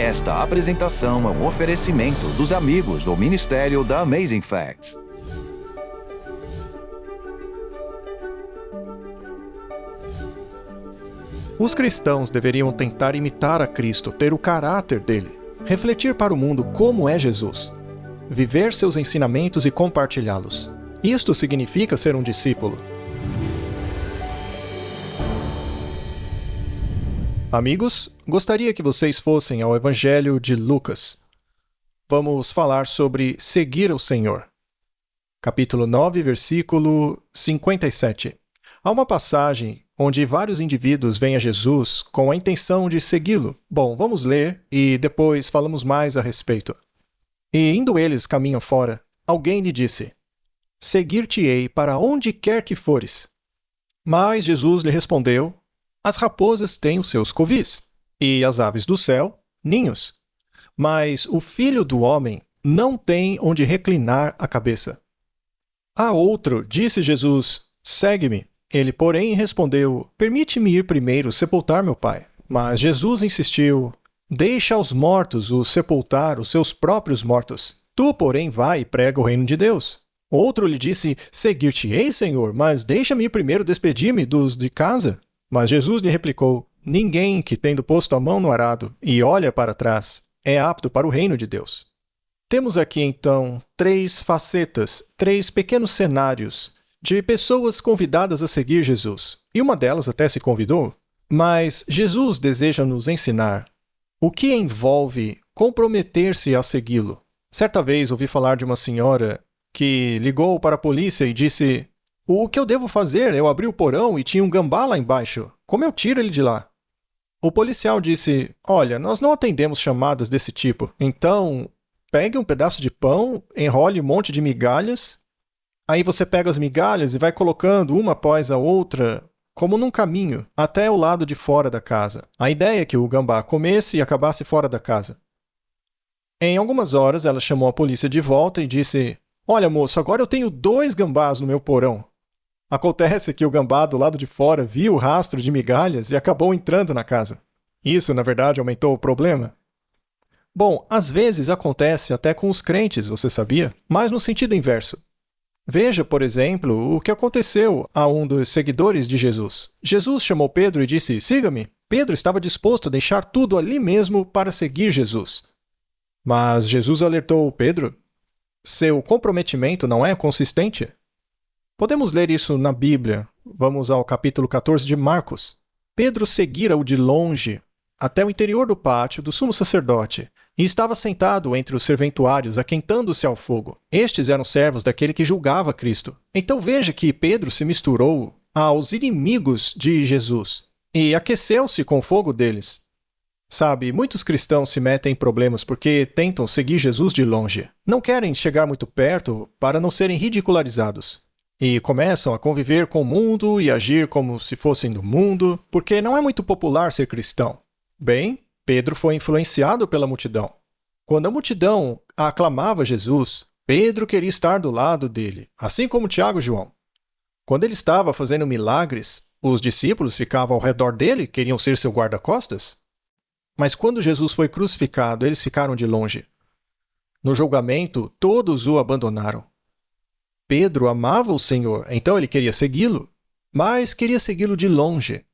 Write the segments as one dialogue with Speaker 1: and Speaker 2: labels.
Speaker 1: Esta apresentação é um oferecimento dos amigos do Ministério da Amazing Facts.
Speaker 2: Os cristãos deveriam tentar imitar a Cristo, ter o caráter dele, refletir para o mundo como é Jesus, viver seus ensinamentos e compartilhá-los. Isto significa ser um discípulo. Amigos, gostaria que vocês fossem ao Evangelho de Lucas. Vamos falar sobre seguir o Senhor. Capítulo 9, versículo 57. Há uma passagem onde vários indivíduos vêm a Jesus com a intenção de segui-lo. Bom, vamos ler e depois falamos mais a respeito. E indo eles caminho fora, alguém lhe disse: Seguir-te-ei para onde quer que fores. Mas Jesus lhe respondeu: As raposas têm os seus covis, e as aves do céu, ninhos. Mas o Filho do Homem não tem onde reclinar a cabeça. A outro disse Jesus: Segue-me. Ele, porém, respondeu: Permite-me ir primeiro sepultar meu pai. Mas Jesus insistiu: Deixa aos mortos os sepultar os seus próprios mortos. Tu, porém, vai e prega o reino de Deus. Outro lhe disse: Seguir-te-ei, Senhor, mas deixa-me ir primeiro despedir-me dos de casa. Mas Jesus lhe replicou: Ninguém que, tendo posto a mão no arado e olha para trás, é apto para o reino de Deus. Temos aqui, então, três facetas, três pequenos cenários de pessoas convidadas a seguir Jesus. E uma delas até se convidou. Mas Jesus deseja nos ensinar o que envolve comprometer-se a segui-lo. Certa vez ouvi falar de uma senhora que ligou para a polícia e disse: O que eu devo fazer? Eu abri o porão e tinha um gambá lá embaixo. Como eu tiro ele de lá? O policial disse: Olha, nós não atendemos chamadas desse tipo. Então, pegue um pedaço de pão, enrole um monte de migalhas. Aí você pega as migalhas e vai colocando uma após a outra, como num caminho, até o lado de fora da casa. A ideia é que o gambá comesse e acabasse fora da casa. Em algumas horas, ela chamou a polícia de volta e disse: Olha, moço, agora eu tenho 2 gambás no meu porão. Acontece que o gambá do lado de fora viu o rastro de migalhas e acabou entrando na casa. Isso, na verdade, aumentou o problema? Bom, às vezes acontece até com os crentes, você sabia? Mas no sentido inverso. Veja, por exemplo, o que aconteceu a um dos seguidores de Jesus. Jesus chamou Pedro e disse: Siga-me. Pedro estava disposto a deixar tudo ali mesmo para seguir Jesus. Mas Jesus alertou Pedro: Seu comprometimento não é consistente? Podemos ler isso na Bíblia. Vamos ao capítulo 14 de Marcos. Pedro seguira-o de longe até o interior do pátio do sumo sacerdote e estava sentado entre os serventuários, aquentando-se ao fogo. Estes eram servos daquele que julgava Cristo. Então veja que Pedro se misturou aos inimigos de Jesus e aqueceu-se com o fogo deles. Sabe, muitos cristãos se metem em problemas porque tentam seguir Jesus de longe. Não querem chegar muito perto para não serem ridicularizados. E começam a conviver com o mundo e agir como se fossem do mundo, porque não é muito popular ser cristão. Bem, Pedro foi influenciado pela multidão. Quando a multidão aclamava Jesus, Pedro queria estar do lado dele, assim como Tiago e João. Quando ele estava fazendo milagres, os discípulos ficavam ao redor dele, queriam ser seu guarda-costas. Mas quando Jesus foi crucificado, eles ficaram de longe. No julgamento, todos o abandonaram. Pedro amava o Senhor, então ele queria segui-lo, mas queria segui-lo de longe.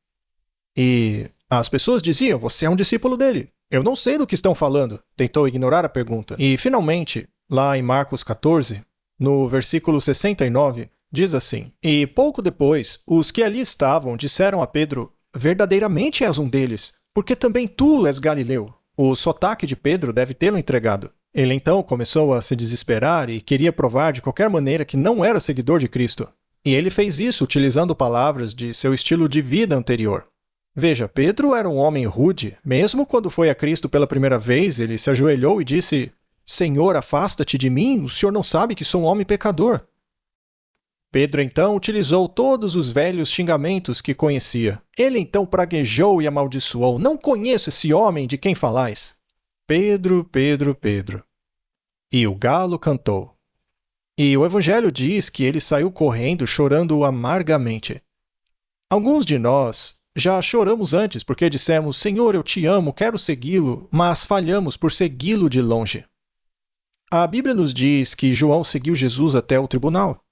Speaker 2: E as pessoas diziam: Você é um discípulo dele. Eu não sei do que estão falando. Tentou ignorar a pergunta. E, finalmente, lá em Marcos 14, no versículo 69, diz assim: E pouco depois, os que ali estavam disseram a Pedro: Verdadeiramente és um deles, porque também tu és galileu. O sotaque de Pedro deve tê-lo entregado. Ele então começou a se desesperar e queria provar de qualquer maneira que não era seguidor de Cristo. E ele fez isso utilizando palavras de seu estilo de vida anterior. Veja, Pedro era um homem rude. Mesmo quando foi a Cristo pela primeira vez, ele se ajoelhou e disse: Senhor, afasta-te de mim, o senhor não sabe que sou um homem pecador. Pedro então utilizou todos os velhos xingamentos que conhecia. Ele então praguejou e amaldiçoou: Não conheço esse homem de quem falais. Pedro, Pedro, Pedro. E o galo cantou. E o Evangelho diz que ele saiu correndo chorando amargamente. Alguns de nós Já choramos antes porque dissemos, Senhor, eu te amo, quero segui-lo, mas falhamos por segui-lo de longe. A Bíblia nos diz que João seguiu Jesus até o tribunal.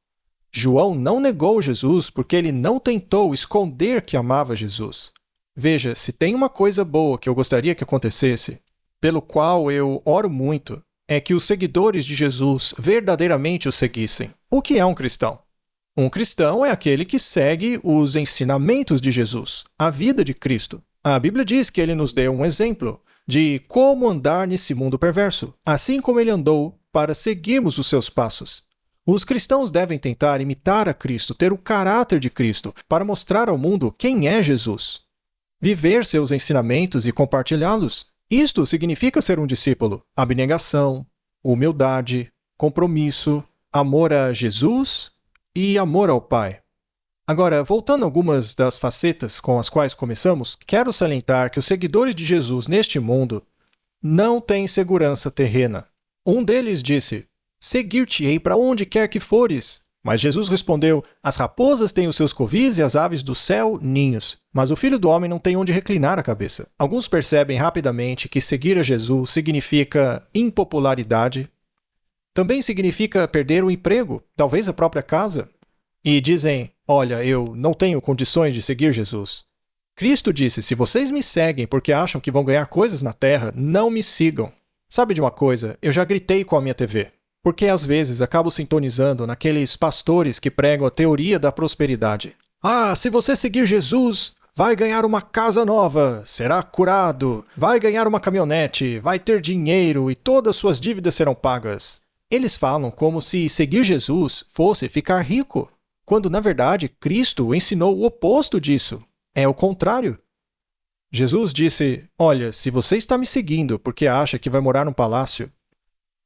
Speaker 2: João não negou Jesus porque ele não tentou esconder que amava Jesus. Veja, se tem uma coisa boa que eu gostaria que acontecesse, pelo qual eu oro muito, é que os seguidores de Jesus verdadeiramente o seguissem. O que é um cristão? Um cristão é aquele que segue os ensinamentos de Jesus, a vida de Cristo. A Bíblia diz que ele nos deu um exemplo de como andar nesse mundo perverso, assim como ele andou, para seguirmos os seus passos. Os cristãos devem tentar imitar a Cristo, ter o caráter de Cristo, para mostrar ao mundo quem é Jesus. Viver seus ensinamentos e compartilhá-los. Isto significa ser um discípulo. Abnegação, humildade, compromisso, amor a Jesus e amor ao Pai. Agora, voltando a algumas das facetas com as quais começamos, quero salientar que os seguidores de Jesus neste mundo não têm segurança terrena. Um deles disse, seguir-te-ei para onde quer que fores. Mas Jesus respondeu, as raposas têm os seus covis e as aves do céu ninhos, mas o Filho do Homem não tem onde reclinar a cabeça. Alguns percebem rapidamente que seguir a Jesus significa impopularidade, também significa perder o emprego, talvez a própria casa. E dizem, olha, eu não tenho condições de seguir Jesus. Cristo disse, se vocês me seguem porque acham que vão ganhar coisas na terra, não me sigam. Sabe de uma coisa? Eu já gritei com a minha TV. Porque às vezes acabo sintonizando naqueles pastores que pregam a teoria da prosperidade. Ah, se você seguir Jesus, vai ganhar uma casa nova, será curado, vai ganhar uma caminhonete, vai ter dinheiro e todas suas dívidas serão pagas. Eles falam como se seguir Jesus fosse ficar rico, quando na verdade Cristo ensinou o oposto disso. É o contrário. Jesus disse, olha, se você está me seguindo porque acha que vai morar num palácio,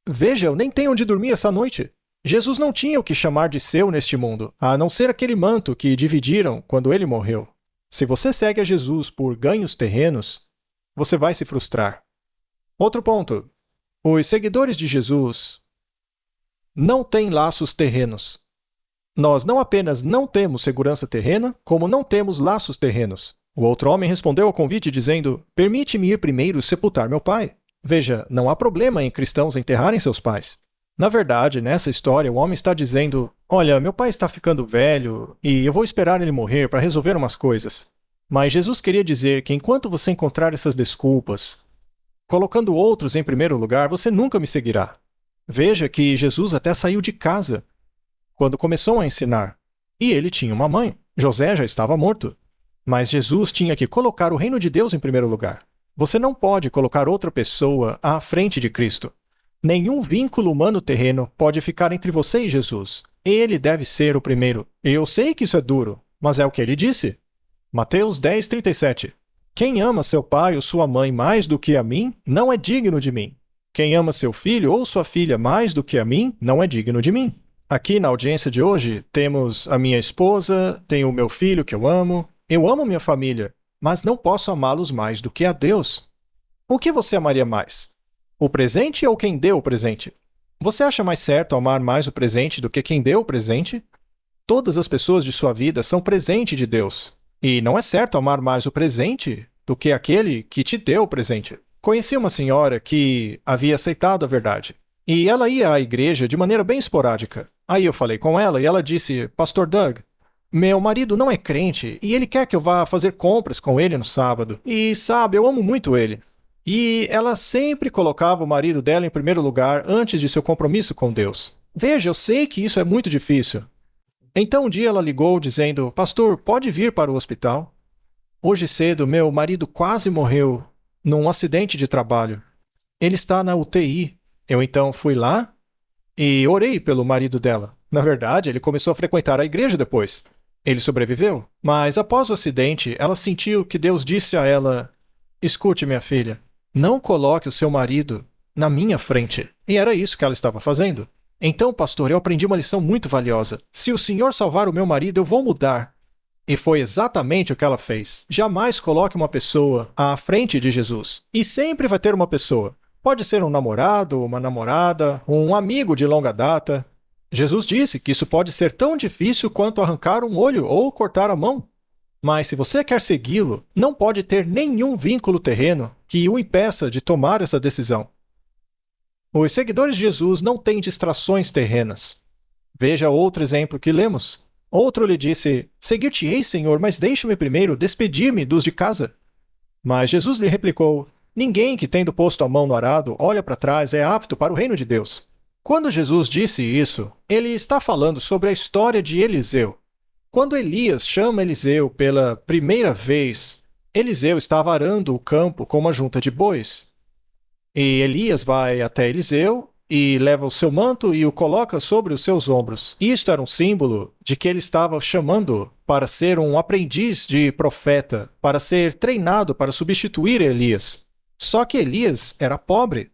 Speaker 2: veja, eu nem tenho onde dormir essa noite. Jesus não tinha o que chamar de seu neste mundo, a não ser aquele manto que dividiram quando ele morreu. Se você segue a Jesus por ganhos terrenos, você vai se frustrar. Outro ponto. Os seguidores de Jesus não têm laços terrenos. Nós não apenas não temos segurança terrena, como não temos laços terrenos. O outro homem respondeu ao convite dizendo, permite-me ir primeiro sepultar meu pai. Veja, não há problema em cristãos enterrarem seus pais. Na verdade, nessa história, o homem está dizendo, olha, meu pai está ficando velho e eu vou esperar ele morrer para resolver umas coisas. Mas Jesus queria dizer que enquanto você encontrar essas desculpas, colocando outros em primeiro lugar, você nunca me seguirá. Veja que Jesus até saiu de casa quando começou a ensinar. E ele tinha uma mãe. José já estava morto. Mas Jesus tinha que colocar o reino de Deus em primeiro lugar. Você não pode colocar outra pessoa à frente de Cristo. Nenhum vínculo humano terreno pode ficar entre você e Jesus. Ele deve ser o primeiro. Eu sei que isso é duro, mas é o que ele disse. Mateus 10:37. Quem ama seu pai ou sua mãe mais do que a mim, não é digno de mim. Quem ama seu filho ou sua filha mais do que a mim, não é digno de mim. Aqui na audiência de hoje, temos a minha esposa, tenho o meu filho que eu amo minha família, mas não posso amá-los mais do que a Deus. O que você amaria mais? O presente ou quem deu o presente? Você acha mais certo amar mais o presente do que quem deu o presente? Todas as pessoas de sua vida são presente de Deus. E não é certo amar mais o presente do que aquele que te deu o presente. Conheci uma senhora que havia aceitado a verdade. E ela ia à igreja de maneira bem esporádica. Aí eu falei com ela e ela disse, Pastor Doug, meu marido não é crente e ele quer que eu vá fazer compras com ele no sábado. E sabe, eu amo muito ele. E ela sempre colocava o marido dela em primeiro lugar antes de seu compromisso com Deus. Veja, eu sei que isso é muito difícil. Então um dia ela ligou dizendo, Pastor, pode vir para o hospital? Hoje cedo meu marido quase morreu num acidente de trabalho. Ele está na UTI. Eu então fui lá e orei pelo marido dela. Na verdade, ele começou a frequentar a igreja depois. Ele sobreviveu, mas após o acidente, ela sentiu que Deus disse a ela, escute, minha filha, não coloque o seu marido na minha frente. E era isso que ela estava fazendo. Então, pastor, eu aprendi uma lição muito valiosa. Se o Senhor salvar o meu marido, eu vou mudar. E foi exatamente o que ela fez. Jamais coloque uma pessoa à frente de Jesus. E sempre vai ter uma pessoa. Pode ser um namorado, uma namorada, um amigo de longa data. Jesus disse que isso pode ser tão difícil quanto arrancar um olho ou cortar a mão. Mas se você quer segui-lo, não pode ter nenhum vínculo terreno que o impeça de tomar essa decisão. Os seguidores de Jesus não têm distrações terrenas. Veja outro exemplo que lemos. Outro lhe disse: Seguir-te-ei, Senhor, mas deixe-me primeiro despedir-me dos de casa. Mas Jesus lhe replicou: Ninguém que, tendo posto a mão no arado, olha para trás é apto para o reino de Deus. Quando Jesus disse isso, ele está falando sobre a história de Eliseu. Quando Elias chama Eliseu pela primeira vez, Eliseu estava arando o campo com uma junta de bois. E Elias vai até Eliseu e leva o seu manto e o coloca sobre os seus ombros. Isto era um símbolo de que ele estava chamando para ser um aprendiz de profeta, para ser treinado para substituir Elias. Só que Elias era pobre.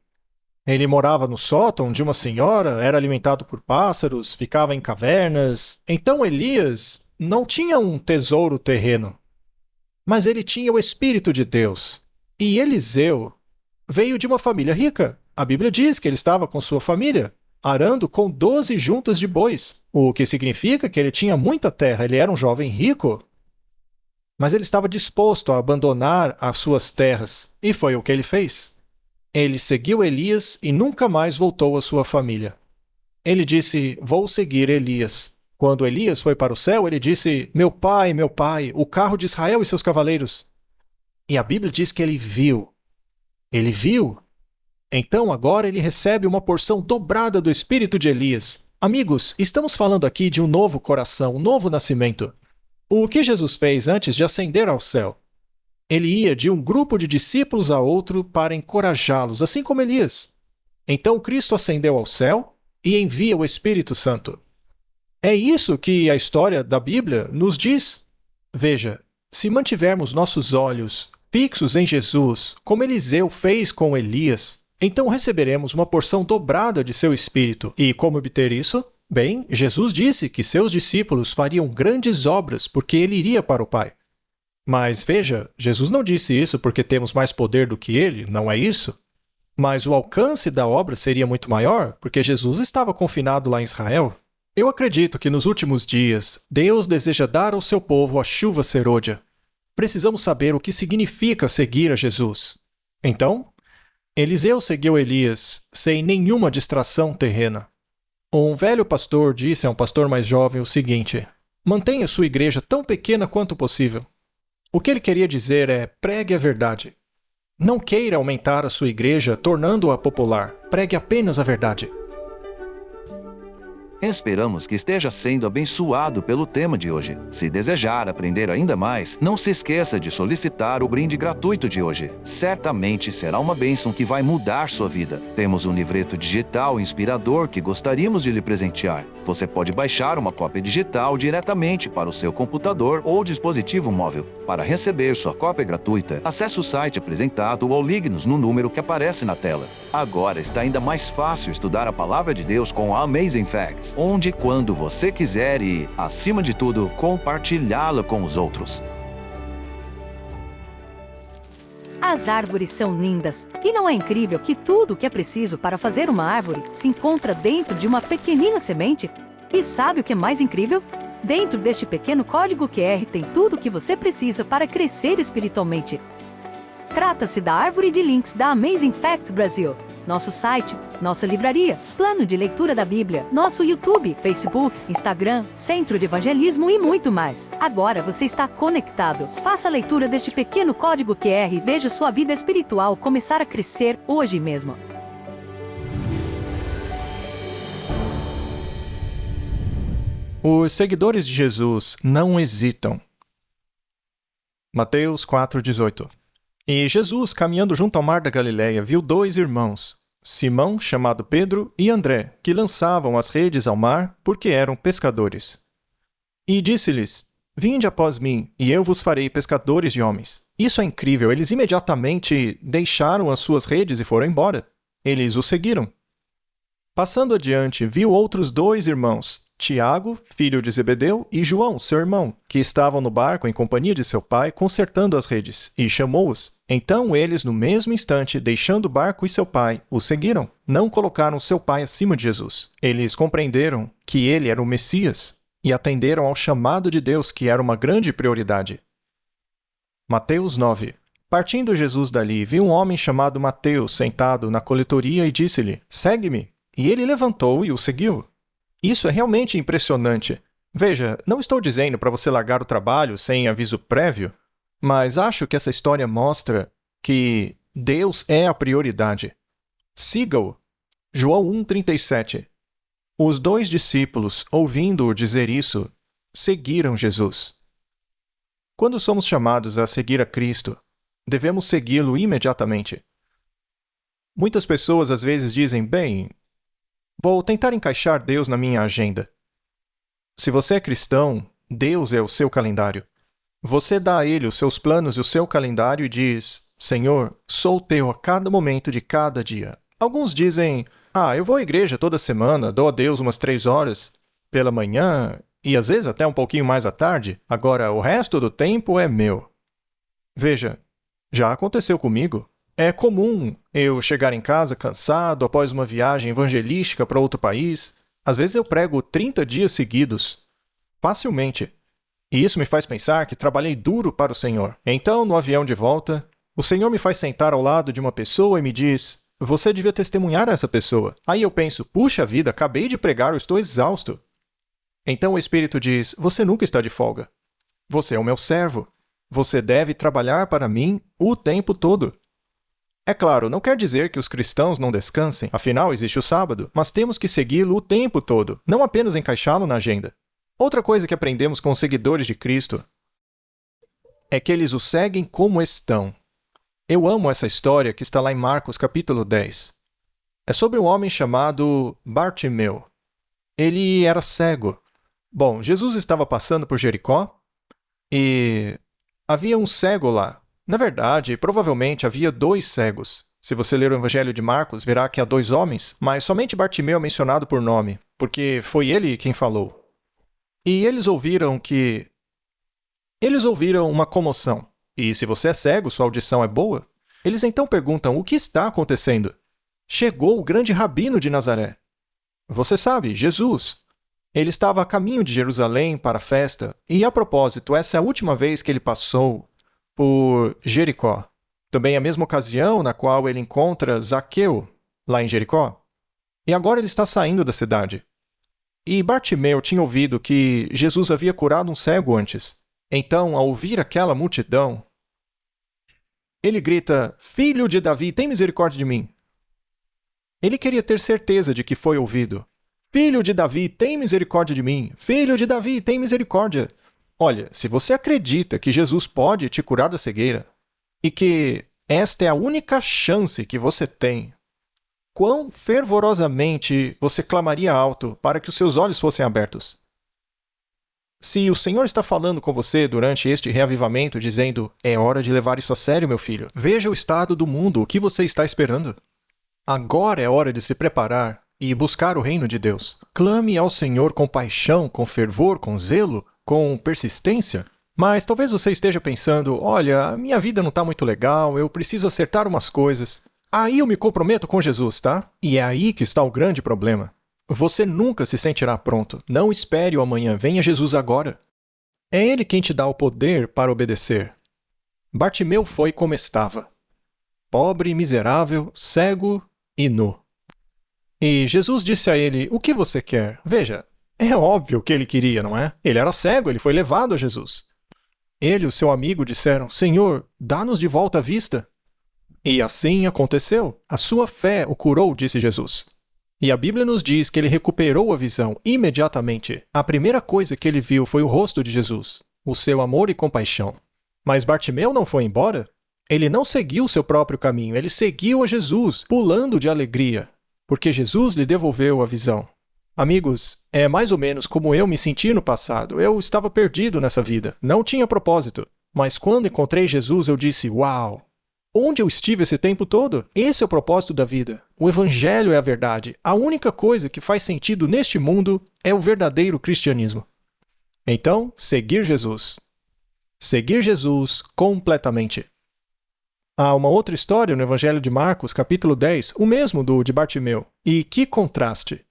Speaker 2: Ele morava no sótão de uma senhora, era alimentado por pássaros, ficava em cavernas. Então Elias não tinha um tesouro terreno, mas ele tinha o Espírito de Deus. E Eliseu veio de uma família rica. A Bíblia diz que ele estava com sua família, arando com 12 juntas de bois, o que significa que ele tinha muita terra, ele era um jovem rico. Mas ele estava disposto a abandonar as suas terras, e foi o que ele fez. Ele seguiu Elias e nunca mais voltou à sua família. Ele disse: Vou seguir Elias. Quando Elias foi para o céu, ele disse: meu pai, o carro de Israel e seus cavaleiros. E a Bíblia diz que ele viu. Ele viu. Então agora ele recebe uma porção dobrada do espírito de Elias. Amigos, estamos falando aqui de um novo coração, um novo nascimento. O que Jesus fez antes de ascender ao céu? Ele ia de um grupo de discípulos a outro para encorajá-los, assim como Elias. Então Cristo ascendeu ao céu e envia o Espírito Santo. É isso que a história da Bíblia nos diz. Veja, se mantivermos nossos olhos fixos em Jesus, como Eliseu fez com Elias, então receberemos uma porção dobrada de seu Espírito. E como obter isso? Bem, Jesus disse que seus discípulos fariam grandes obras porque ele iria para o Pai. Mas veja, Jesus não disse isso porque temos mais poder do que ele, não é isso? Mas o alcance da obra seria muito maior porque Jesus estava confinado lá em Israel. Eu acredito que nos últimos dias, Deus deseja dar ao seu povo a chuva serôdia. Precisamos saber o que significa seguir a Jesus. Então, Eliseu seguiu Elias sem nenhuma distração terrena. Um velho pastor disse a um pastor mais jovem o seguinte: mantenha sua igreja tão pequena quanto possível. O que ele queria dizer é: pregue a verdade. Não queira aumentar a sua igreja tornando-a popular. Pregue apenas a verdade.
Speaker 1: Esperamos que esteja sendo abençoado pelo tema de hoje. Se desejar aprender ainda mais, não se esqueça de solicitar o brinde gratuito de hoje. Certamente será uma bênção que vai mudar sua vida. Temos um livreto digital inspirador que gostaríamos de lhe presentear. Você pode baixar uma cópia digital diretamente para o seu computador ou dispositivo móvel. Para receber sua cópia gratuita, acesse o site apresentado ou ligue-nos no número que aparece na tela. Agora está ainda mais fácil estudar a Palavra de Deus com a Amazing Facts, onde e quando você quiser e, acima de tudo, compartilhá-la com os outros.
Speaker 3: As árvores são lindas, e não é incrível que tudo o que é preciso para fazer uma árvore se encontra dentro de uma pequenina semente? E sabe o que é mais incrível? Dentro deste pequeno código QR tem tudo o que você precisa para crescer espiritualmente. Trata-se da árvore de links da Amazing Facts Brasil, nosso site, nossa livraria, plano de leitura da Bíblia, nosso YouTube, Facebook, Instagram, Centro de Evangelismo e muito mais. Agora você está conectado. Faça a leitura deste pequeno código QR e veja sua vida espiritual começar a crescer hoje mesmo.
Speaker 2: Os seguidores de Jesus não hesitam. Mateus 4,18. E Jesus, caminhando junto ao mar da Galileia, viu 2 irmãos, Simão, chamado Pedro, e André, que lançavam as redes ao mar, porque eram pescadores. E disse-lhes: Vinde após mim, e eu vos farei pescadores de homens. Isso é incrível, eles imediatamente deixaram as suas redes e foram embora. Eles o seguiram. Passando adiante, viu outros 2 irmãos, Tiago, filho de Zebedeu, e João, seu irmão, que estavam no barco em companhia de seu pai, consertando as redes, e chamou-os. Então eles, no mesmo instante, deixando o barco e seu pai, o seguiram. Não colocaram seu pai acima de Jesus. Eles compreenderam que ele era o Messias e atenderam ao chamado de Deus, que era uma grande prioridade. Mateus 9. Partindo Jesus dali, viu um homem chamado Mateus sentado na coletoria e disse-lhe: Segue-me. E ele levantou e o seguiu. Isso é realmente impressionante. Veja, não estou dizendo para você largar o trabalho sem aviso prévio, mas acho que essa história mostra que Deus é a prioridade. Siga-o. João 1,37. Os 2 discípulos, ouvindo-o dizer isso, seguiram Jesus. Quando somos chamados a seguir a Cristo, devemos segui-lo imediatamente. Muitas pessoas às vezes dizem: bem, vou tentar encaixar Deus na minha agenda. Se você é cristão, Deus é o seu calendário. Você dá a Ele os seus planos e o seu calendário e diz: Senhor, sou teu a cada momento de cada dia. Alguns dizem: eu vou à igreja toda semana, dou a Deus umas 3 horas pela manhã e às vezes até um pouquinho mais à tarde. Agora, o resto do tempo é meu. Veja, já aconteceu comigo. É comum eu chegar em casa cansado após uma viagem evangelística para outro país. Às vezes eu prego 30 dias seguidos, facilmente. E isso me faz pensar que trabalhei duro para o Senhor. Então, no avião de volta, o Senhor me faz sentar ao lado de uma pessoa e me diz: você devia testemunhar a essa pessoa. Aí eu penso: puxa vida, acabei de pregar, eu estou exausto. Então o Espírito diz: você nunca está de folga. Você é o meu servo. Você deve trabalhar para mim o tempo todo. É claro, não quer dizer que os cristãos não descansem, afinal existe o sábado, mas temos que segui-lo o tempo todo, não apenas encaixá-lo na agenda. Outra coisa que aprendemos com os seguidores de Cristo é que eles o seguem como estão. Eu amo essa história que está lá em Marcos capítulo 10. É sobre um homem chamado Bartimeu. Ele era cego. Bom, Jesus estava passando por Jericó e havia um cego lá. Na verdade, provavelmente havia 2 cegos. Se você ler o Evangelho de Marcos, verá que há 2 homens, mas somente Bartimeu é mencionado por nome, porque foi ele quem falou. E eles ouviram uma comoção. E se você é cego, sua audição é boa. Eles então perguntam: o que está acontecendo? Chegou o grande rabino de Nazaré. Você sabe, Jesus. Ele estava a caminho de Jerusalém para a festa, e a propósito, essa é a última vez que ele passou por Jericó. Também a mesma ocasião na qual ele encontra Zaqueu, lá em Jericó. E agora ele está saindo da cidade. E Bartimeu tinha ouvido que Jesus havia curado um cego antes. Então, ao ouvir aquela multidão, ele grita: Filho de Davi, tem misericórdia de mim. Ele queria ter certeza de que foi ouvido. Filho de Davi, tem misericórdia de mim. Filho de Davi, tem misericórdia. Olha, se você acredita que Jesus pode te curar da cegueira e que esta é a única chance que você tem, quão fervorosamente você clamaria alto para que os seus olhos fossem abertos? Se o Senhor está falando com você durante este reavivamento, dizendo: é hora de levar isso a sério, meu filho. Veja o estado do mundo, o que você está esperando? Agora é hora de se preparar e buscar o reino de Deus. Clame ao Senhor com paixão, com fervor, com zelo, com persistência. Mas talvez você esteja pensando: olha, a minha vida não está muito legal, eu preciso acertar umas coisas. Aí eu me comprometo com Jesus, tá? E é aí que está o grande problema. Você nunca se sentirá pronto. Não espere o amanhã, venha Jesus agora. É Ele quem te dá o poder para obedecer. Bartimeu foi como estava: pobre, miserável, cego e nu. E Jesus disse a ele: o que você quer? Veja, é óbvio o que ele queria, não é? Ele era cego, ele foi levado a Jesus. Ele e o seu amigo disseram: Senhor, dá-nos de volta a vista. E assim aconteceu. A sua fé o curou, disse Jesus. E a Bíblia nos diz que ele recuperou a visão imediatamente. A primeira coisa que ele viu foi o rosto de Jesus, o seu amor e compaixão. Mas Bartimeu não foi embora. Ele não seguiu o seu próprio caminho, ele seguiu a Jesus, pulando de alegria, porque Jesus lhe devolveu a visão. Amigos, é mais ou menos como eu me senti no passado. Eu estava perdido nessa vida, não tinha propósito. Mas quando encontrei Jesus, eu disse: uau! Onde eu estive esse tempo todo? Esse é o propósito da vida. O Evangelho é a verdade. A única coisa que faz sentido neste mundo é o verdadeiro cristianismo. Então, seguir Jesus. Seguir Jesus completamente. Há uma outra história no Evangelho de Marcos, capítulo 10, o mesmo do de Bartimeu. E que contraste!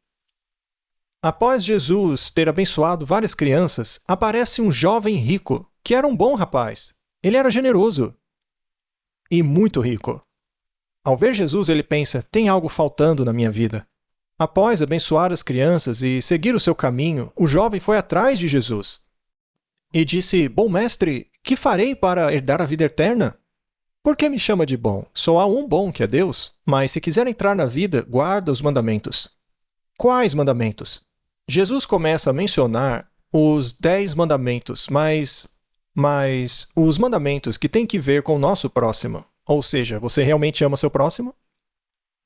Speaker 2: Após Jesus ter abençoado várias crianças, aparece um jovem rico, que era um bom rapaz. Ele era generoso e muito rico. Ao ver Jesus, ele pensa: tem algo faltando na minha vida. Após abençoar as crianças e seguir o seu caminho, o jovem foi atrás de Jesus e disse: Bom mestre, que farei para herdar a vida eterna? Por que me chama de bom? Só há um bom, que é Deus. Mas se quiser entrar na vida, guarda os mandamentos. Quais mandamentos? Jesus começa a mencionar os 10 mandamentos, mas os mandamentos que têm que ver com o nosso próximo. Ou seja, você realmente ama seu próximo?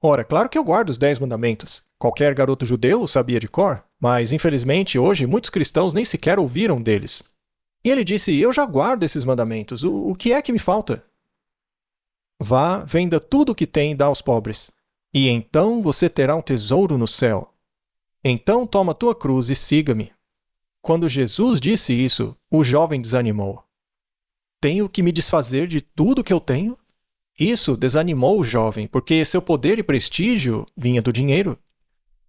Speaker 2: Ora, claro que eu guardo os 10 mandamentos. Qualquer garoto judeu sabia de cor, mas infelizmente hoje muitos cristãos nem sequer ouviram deles. E ele disse: eu já guardo esses mandamentos, o que é que me falta? Vá, venda tudo o que tem e dá aos pobres, e então você terá um tesouro no céu. Então toma tua cruz e siga-me. Quando Jesus disse isso, o jovem desanimou. Tenho que me desfazer de tudo que eu tenho? Isso desanimou o jovem, porque seu poder e prestígio vinha do dinheiro.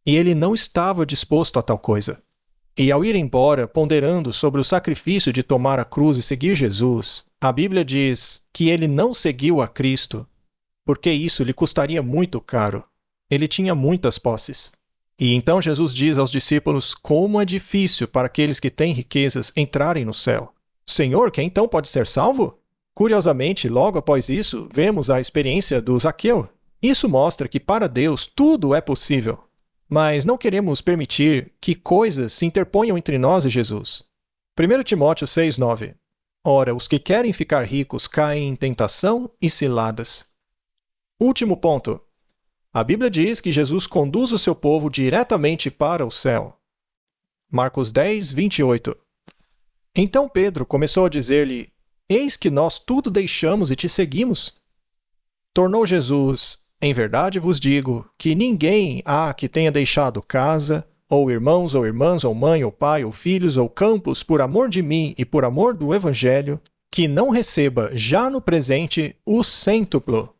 Speaker 2: E ele não estava disposto a tal coisa. E ao ir embora, ponderando sobre o sacrifício de tomar a cruz e seguir Jesus, a Bíblia diz que ele não seguiu a Cristo, porque isso lhe custaria muito caro. Ele tinha muitas posses. E então Jesus diz aos discípulos como é difícil para aqueles que têm riquezas entrarem no céu. Senhor, quem então pode ser salvo? Curiosamente, logo após isso, vemos a experiência do Zaqueu. Isso mostra que para Deus tudo é possível. Mas não queremos permitir que coisas se interponham entre nós e Jesus. 1 Timóteo 6,9. Ora, os que querem ficar ricos caem em tentação e ciladas. Último ponto. A Bíblia diz que Jesus conduz o seu povo diretamente para o céu. Marcos 10, 28. Então Pedro começou a dizer-lhe: Eis que nós tudo deixamos e te seguimos. Tornou Jesus: Em verdade vos digo que ninguém há que tenha deixado casa, ou irmãos, ou irmãs, ou mãe, ou pai, ou filhos, ou campos, por amor de mim e por amor do Evangelho, que não receba já no presente o cêntuplo.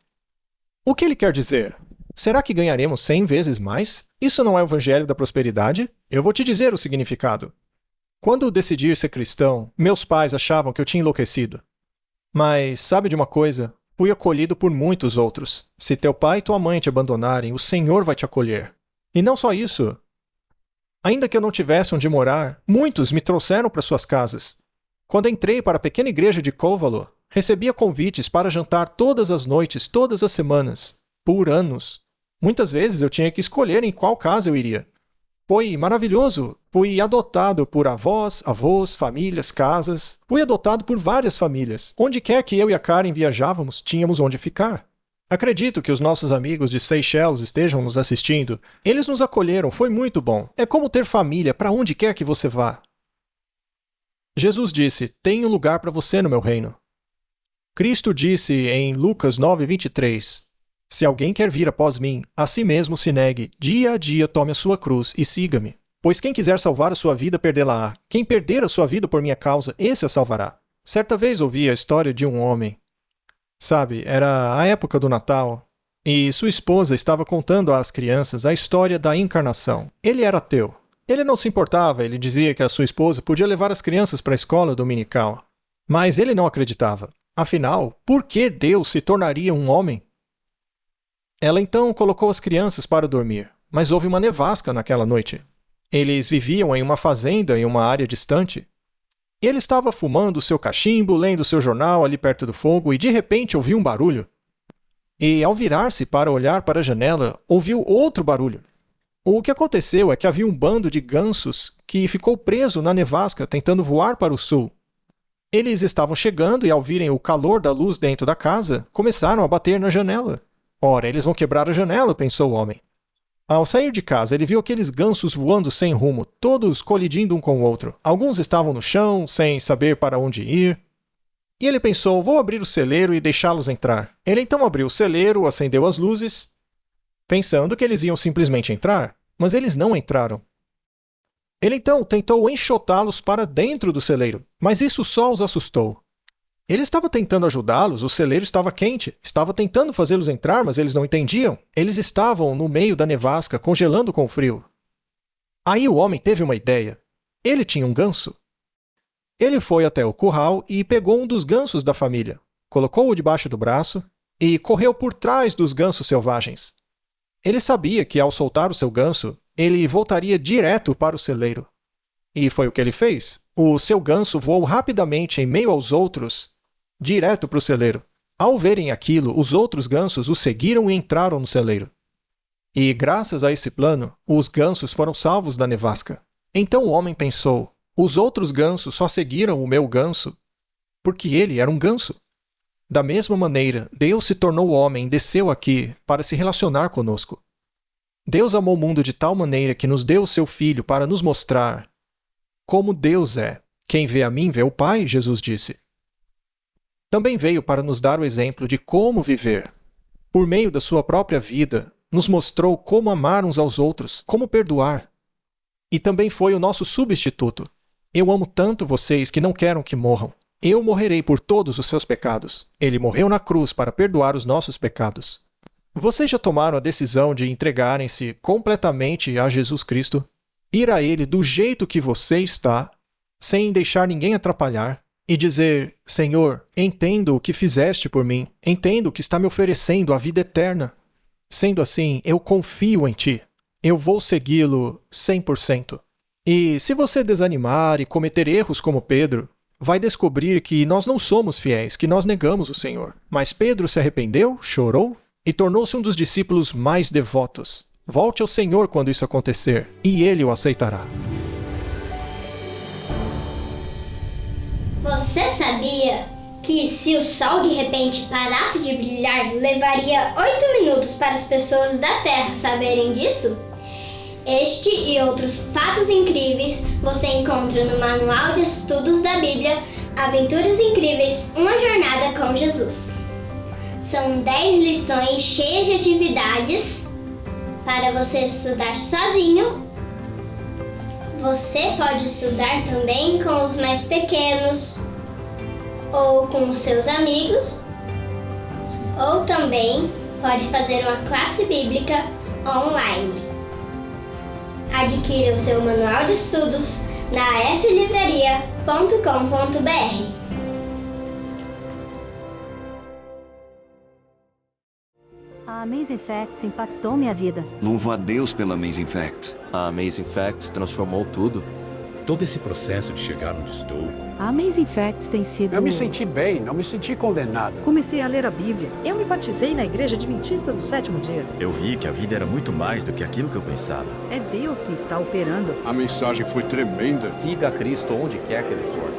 Speaker 2: O que ele quer dizer? Será que ganharemos 100 vezes mais? Isso não é o Evangelho da prosperidade? Eu vou te dizer o significado. Quando decidi ser cristão, meus pais achavam que eu tinha enlouquecido. Mas sabe de uma coisa? Fui acolhido por muitos outros. Se teu pai e tua mãe te abandonarem, o Senhor vai te acolher. E não só isso. Ainda que eu não tivesse onde morar, muitos me trouxeram para suas casas. Quando entrei para a pequena igreja de Covalo, recebia convites para jantar todas as noites, todas as semanas, por anos. Muitas vezes eu tinha que escolher em qual casa eu iria. Foi maravilhoso. Fui adotado por avós, famílias, casas. Fui adotado por várias famílias. Onde quer que eu e a Karen viajávamos, tínhamos onde ficar. Acredito que os nossos amigos de Seychelles estejam nos assistindo. Eles nos acolheram, foi muito bom. É como ter família para onde quer que você vá. Jesus disse: Tenho lugar para você no meu reino. Cristo disse em Lucas 9:23: Se alguém quer vir após mim, a si mesmo se negue, dia a dia tome a sua cruz e siga-me. Pois quem quiser salvar a sua vida, perdê-la-á. Quem perder a sua vida por minha causa, esse a salvará. Certa vez ouvi a história de um homem. Sabe, era a época do Natal, e sua esposa estava contando às crianças a história da encarnação. Ele era ateu. Ele não se importava, ele dizia que a sua esposa podia levar as crianças para a escola dominical. Mas ele não acreditava. Afinal, por que Deus se tornaria um homem? Ela então colocou as crianças para dormir, mas houve uma nevasca naquela noite. Eles viviam em uma fazenda em uma área distante. Ele estava fumando seu cachimbo, lendo seu jornal ali perto do fogo e de repente ouviu um barulho. E ao virar-se para olhar para a janela, ouviu outro barulho. O que aconteceu é que havia um bando de gansos que ficou preso na nevasca tentando voar para o sul. Eles estavam chegando e ao virem o calor da luz dentro da casa, começaram a bater na janela. Ora, eles vão quebrar a janela, pensou o homem. Ao sair de casa, ele viu aqueles gansos voando sem rumo, todos colidindo um com o outro. Alguns estavam no chão, sem saber para onde ir. E ele pensou: vou abrir o celeiro e deixá-los entrar. Ele então abriu o celeiro, acendeu as luzes, pensando que eles iam simplesmente entrar, mas eles não entraram. Ele então tentou enxotá-los para dentro do celeiro, mas isso só os assustou. Ele estava tentando ajudá-los, o celeiro estava quente. Estava tentando fazê-los entrar, mas eles não entendiam. Eles estavam no meio da nevasca, congelando com o frio. Aí o homem teve uma ideia. Ele tinha um ganso. Ele foi até o curral e pegou um dos gansos da família, colocou-o debaixo do braço e correu por trás dos gansos selvagens. Ele sabia que, ao soltar o seu ganso, ele voltaria direto para o celeiro. E foi o que ele fez. O seu ganso voou rapidamente em meio aos outros, direto para o celeiro. Ao verem aquilo, os outros gansos o seguiram e entraram no celeiro. E, graças a esse plano, os gansos foram salvos da nevasca. Então o homem pensou: os outros gansos só seguiram o meu ganso porque ele era um ganso. Da mesma maneira, Deus se tornou homem e desceu aqui para se relacionar conosco. Deus amou o mundo de tal maneira que nos deu o seu Filho para nos mostrar como Deus é. Quem vê a mim vê o Pai, Jesus disse. Também veio para nos dar o exemplo de como viver. Por meio da sua própria vida, nos mostrou como amar uns aos outros, como perdoar. E também foi o nosso substituto. Eu amo tanto vocês que não quero que morram. Eu morrerei por todos os seus pecados. Ele morreu na cruz para perdoar os nossos pecados. Vocês já tomaram a decisão de entregarem-se completamente a Jesus Cristo? Ir a Ele do jeito que você está, sem deixar ninguém atrapalhar, e dizer: Senhor, entendo o que fizeste por mim, entendo que está me oferecendo a vida eterna. Sendo assim, eu confio em Ti. Eu vou segui-lo 100%. E se você desanimar e cometer erros como Pedro, vai descobrir que nós não somos fiéis, que nós negamos o Senhor. Mas Pedro se arrependeu, chorou e tornou-se um dos discípulos mais devotos. Volte ao Senhor quando isso acontecer, e Ele o aceitará.
Speaker 4: Você sabia que se o sol de repente parasse de brilhar, levaria 8 minutos para as pessoas da Terra saberem disso? Este e outros fatos incríveis você encontra no Manual de Estudos da Bíblia, Aventuras Incríveis, uma jornada com Jesus. São 10 lições cheias de atividades para você estudar sozinho. Você pode estudar também com os mais pequenos, ou com os seus amigos, ou também pode fazer uma classe bíblica online. Adquira o seu manual de estudos na flivraria.com.br.
Speaker 3: A Amazing Facts impactou minha vida.
Speaker 5: Louvo a Deus pela Amazing Fact.
Speaker 6: A Amazing Facts transformou tudo.
Speaker 7: Todo esse processo de chegar onde estou.
Speaker 3: A Amazing Facts tem sido...
Speaker 8: Eu me senti bem, não me senti condenado.
Speaker 9: Comecei a ler a Bíblia. Eu me batizei na Igreja Adventista do Sétimo Dia.
Speaker 7: Eu vi que a vida era muito mais do que aquilo que eu pensava.
Speaker 9: É Deus que está operando.
Speaker 8: A mensagem foi tremenda.
Speaker 6: Siga a Cristo onde quer que Ele for.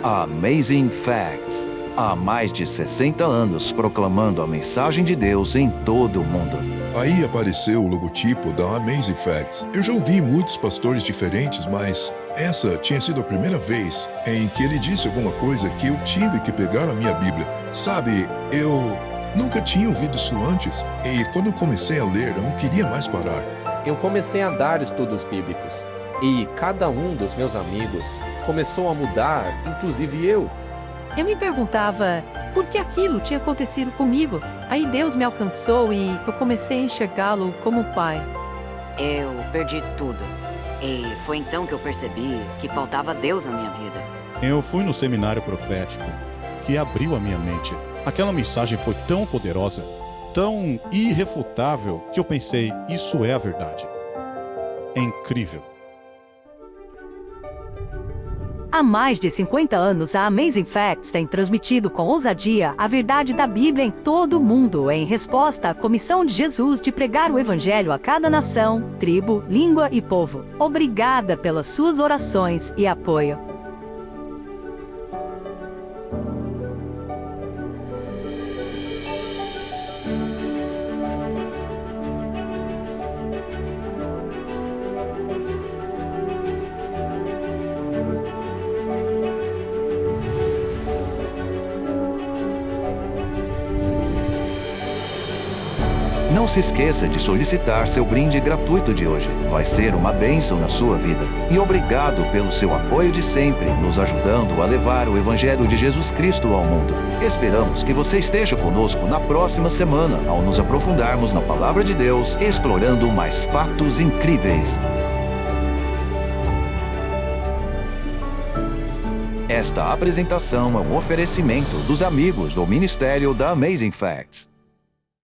Speaker 1: Amazing Facts. Há mais de 60 anos proclamando a mensagem de Deus em todo o mundo.
Speaker 10: Aí apareceu o logotipo da Amazing Facts. Eu já ouvi muitos pastores diferentes, mas essa tinha sido a primeira vez em que ele disse alguma coisa que eu tive que pegar a minha Bíblia. Sabe, eu nunca tinha ouvido isso antes, e quando eu comecei a ler, eu não queria mais parar.
Speaker 6: Eu comecei a dar estudos bíblicos, e cada um dos meus amigos começou a mudar, inclusive eu.
Speaker 11: Eu me perguntava por que aquilo tinha acontecido comigo. Aí Deus me alcançou e eu comecei a enxergá-lo como pai.
Speaker 12: Eu perdi tudo. E foi então que eu percebi que faltava Deus na minha vida.
Speaker 13: Eu fui no seminário profético, que abriu a minha mente. Aquela mensagem foi tão poderosa, tão irrefutável, que eu pensei, isso é a verdade. É incrível.
Speaker 3: Há mais de 50 anos, a Amazing Facts tem transmitido com ousadia a verdade da Bíblia em todo o mundo, em resposta à comissão de Jesus de pregar o Evangelho a cada nação, tribo, língua e povo. Obrigada pelas suas orações e apoio.
Speaker 1: Não se esqueça de solicitar seu brinde gratuito de hoje. Vai ser uma bênção na sua vida. E obrigado pelo seu apoio de sempre, nos ajudando a levar o Evangelho de Jesus Cristo ao mundo. Esperamos que você esteja conosco na próxima semana, ao nos aprofundarmos na Palavra de Deus, explorando mais fatos incríveis. Esta apresentação é um oferecimento dos amigos do Ministério da Amazing Facts.